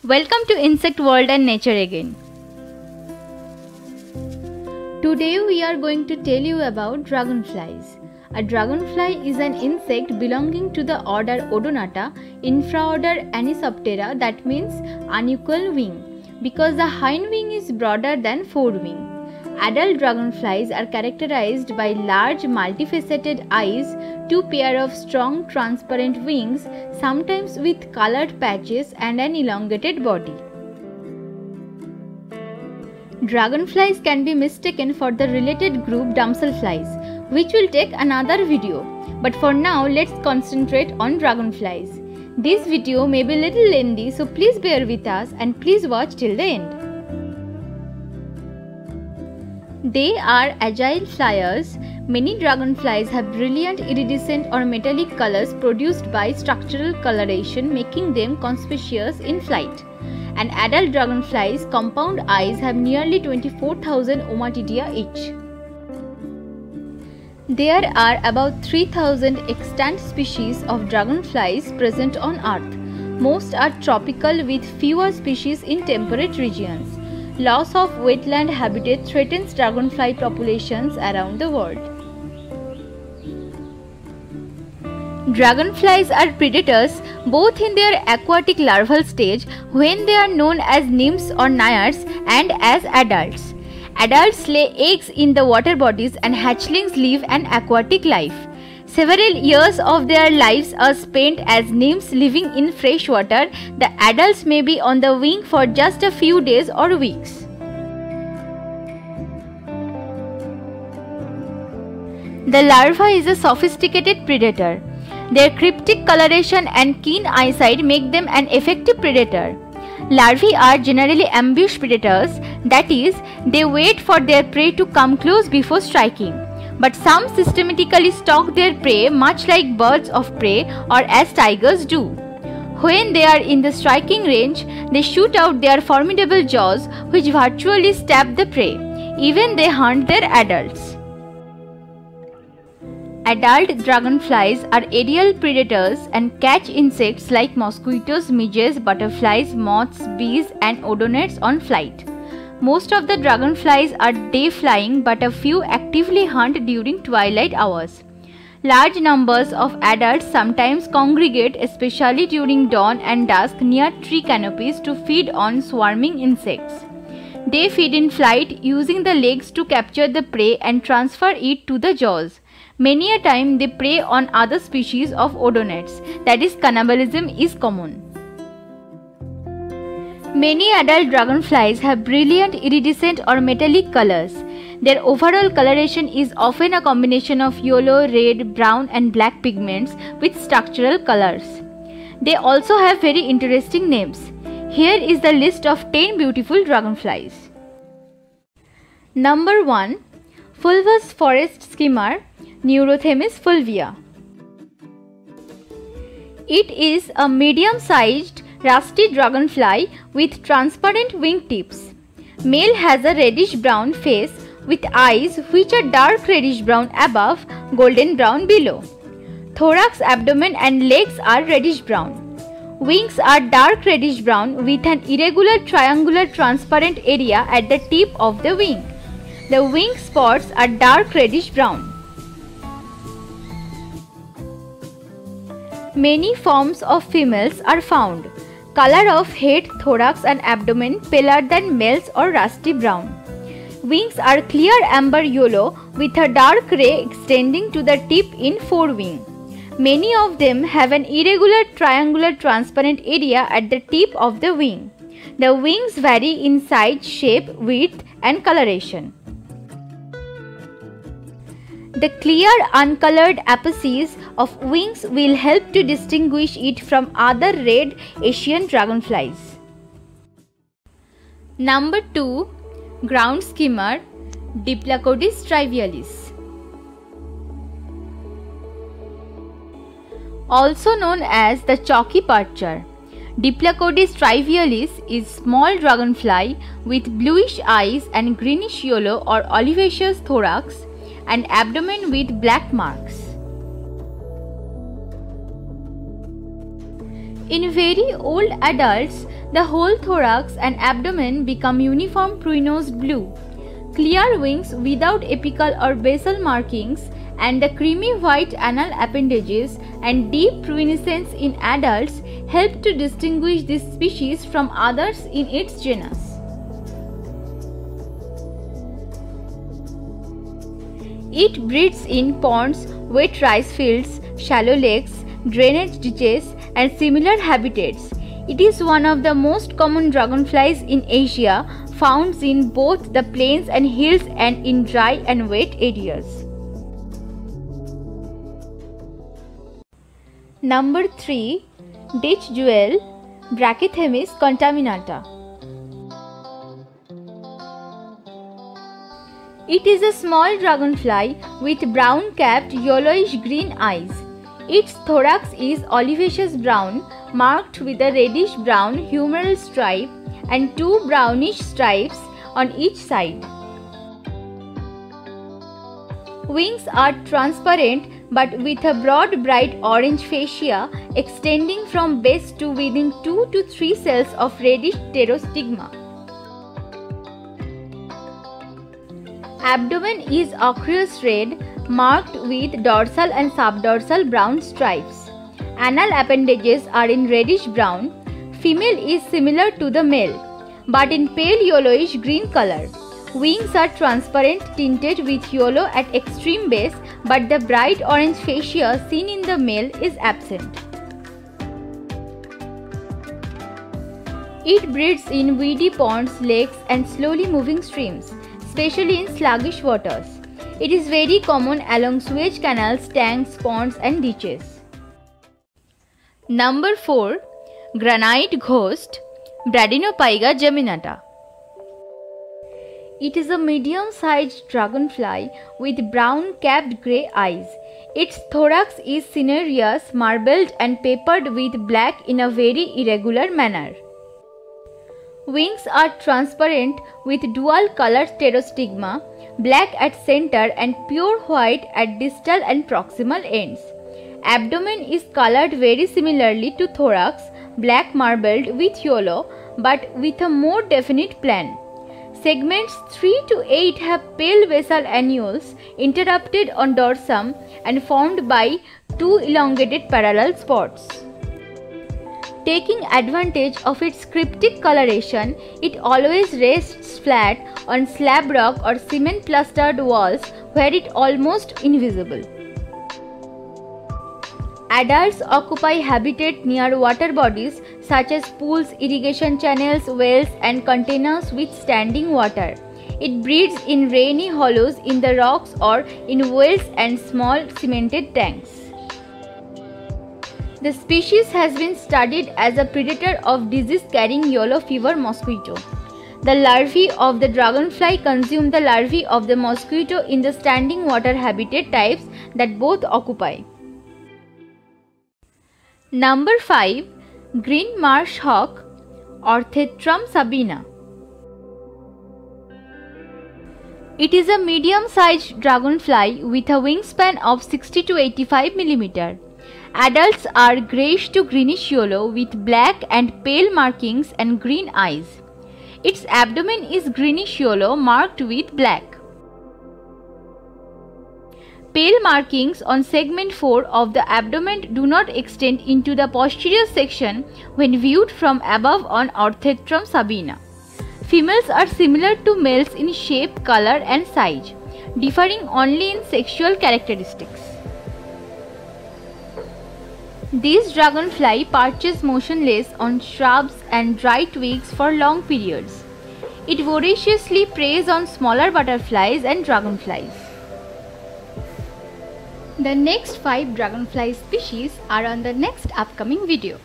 Welcome to Insect World and Nature again. Today we are going to tell you about dragonflies. A dragonfly is an insect belonging to the order Odonata, infraorder Anisoptera, that means unequal wing, because the hind wing is broader than forewing. Adult dragonflies are characterized by large multifaceted eyes, two pair of strong transparent wings, sometimes with colored patches, and an elongated body. Dragonflies can be mistaken for the related group damselflies, which will take another video. But for now, let's concentrate on dragonflies. This video may be a little lengthy, so please bear with us and please watch till the end. They are agile flyers. Many dragonflies have brilliant iridescent or metallic colors produced by structural coloration, making them conspicuous in flight. And adult dragonflies' compound eyes have nearly 24,000 ommatidia each. There are about 3,000 extant species of dragonflies present on Earth. Most are tropical, with fewer species in temperate regions. Loss of wetland habitat threatens dragonfly populations around the world. Dragonflies are predators both in their aquatic larval stage, when they are known as nymphs or naiads, and as adults. Adults lay eggs in the water bodies and hatchlings live an aquatic life. Several years of their lives are spent as nymphs living in fresh water. The adults may be on the wing for just a few days or weeks. The larva is a sophisticated predator. Their cryptic coloration and keen eyesight make them an effective predator. Larvae are generally ambush predators, that is, they wait for their prey to come close before striking. But some systematically stalk their prey, much like birds of prey or as tigers do. When they are in the striking range, they shoot out their formidable jaws, which virtually stab the prey. Even they hunt their adults. Adult dragonflies are aerial predators and catch insects like mosquitoes, midges, butterflies, moths, bees, and odonates on flight. Most of the dragonflies are day flying, but a few actively hunt during twilight hours. Large numbers of adults sometimes congregate, especially during dawn and dusk, near tree canopies to feed on swarming insects. They feed in flight, using the legs to capture the prey and transfer it to the jaws. Many a time they prey on other species of odonates, that is, cannibalism is common. Many adult dragonflies have brilliant iridescent or metallic colors. Their overall coloration is often a combination of yellow, red, brown, and black pigments with structural colors. They also have very interesting names. Here is the list of 10 beautiful dragonflies. Number 1. Fulvous forest skimmer, Neurothemis fulvia. It is a medium-sized rusty dragonfly with transparent wing tips. Male has a reddish-brown face with eyes which are dark reddish-brown above, golden-brown below. Thorax, abdomen and legs are reddish-brown. Wings are dark reddish-brown with an irregular triangular transparent area at the tip of the wing. The wing spots are dark reddish-brown. Many forms of females are found. Color of head, thorax and abdomen paler than males or rusty brown. Wings are clear amber yellow with a dark ray extending to the tip in forewing. Many of them have an irregular triangular transparent area at the tip of the wing. The wings vary in size, shape, width and coloration. The clear uncolored apices of wings will help to distinguish it from other red Asian dragonflies. Number 2. Ground skimmer, Diplacodis trivialis. Also known as the chalky percher, Diplacodis trivialis is small dragonfly with bluish eyes and greenish yellow or olivaceous thorax and abdomen with black marks. In very old adults, The whole thorax and abdomen become uniform pruinosed blue. Clear wings without apical or basal markings and the creamy white anal appendages and deep pruinescence in adults help to distinguish this species from others in its genus. It breeds in ponds, wet rice fields, shallow lakes, drainage ditches and similar habitats. It is one of the most common dragonflies in Asia, found in both the plains and hills and in dry and wet areas. Number 3. Ditch jewel, Brachythemis contaminata. It is a small dragonfly with brown-capped yellowish-green eyes. Its thorax is olivaceous brown, marked with a reddish-brown humeral stripe and 2 brownish stripes on each side. Wings are transparent but with a broad bright orange fascia extending from base to within 2 to 3 cells of reddish pterostigma. Abdomen is ochreous red, marked with dorsal and subdorsal brown stripes. Anal appendages are in reddish brown. Female is similar to the male, but in pale yellowish green color. Wings are transparent, tinted with yellow at extreme base, but the bright orange fascia seen in the male is absent. It breeds in weedy ponds, lakes and slowly moving streams, especially in sluggish waters. It is very common along sewage canals, tanks, ponds and ditches. Number 4. Granite ghost, Bradinopaiga geminata. It is a medium-sized dragonfly with brown-capped grey eyes. Its thorax is cinereous, marbled and peppered with black in a very irregular manner. Wings are transparent with dual-colored pterostigma, black at center and pure white at distal and proximal ends. Abdomen is colored very similarly to thorax, black marbled with yellow but with a more definite plan. Segments 3 to 8 have pale basal annuals interrupted on dorsum and formed by 2 elongated parallel spots. Taking advantage of its cryptic coloration, it always rests flat on slab rock or cement plastered walls where it is almost invisible. Adults occupy habitat near water bodies such as pools, irrigation channels, wells and containers with standing water. It breeds in rainy hollows in the rocks or in wells and small cemented tanks. The species has been studied as a predator of disease-carrying yellow fever mosquito. The larvae of the dragonfly consume the larvae of the mosquito in the standing water habitat types that both occupy. Number 5. Green marsh hawk, Orthotrum sabina. It is a medium-sized dragonfly with a wingspan of 60 to 85 mm. Adults are greyish to greenish yellow with black and pale markings and green eyes. Its abdomen is greenish yellow marked with black. Pale markings on segment 4 of the abdomen do not extend into the posterior section when viewed from above on Orthotrum sabina. Females are similar to males in shape, color and size, differing only in sexual characteristics. This dragonfly perches motionless on shrubs and dry twigs for long periods. It voraciously preys on smaller butterflies and dragonflies. The next 5 dragonfly species are on the next upcoming video.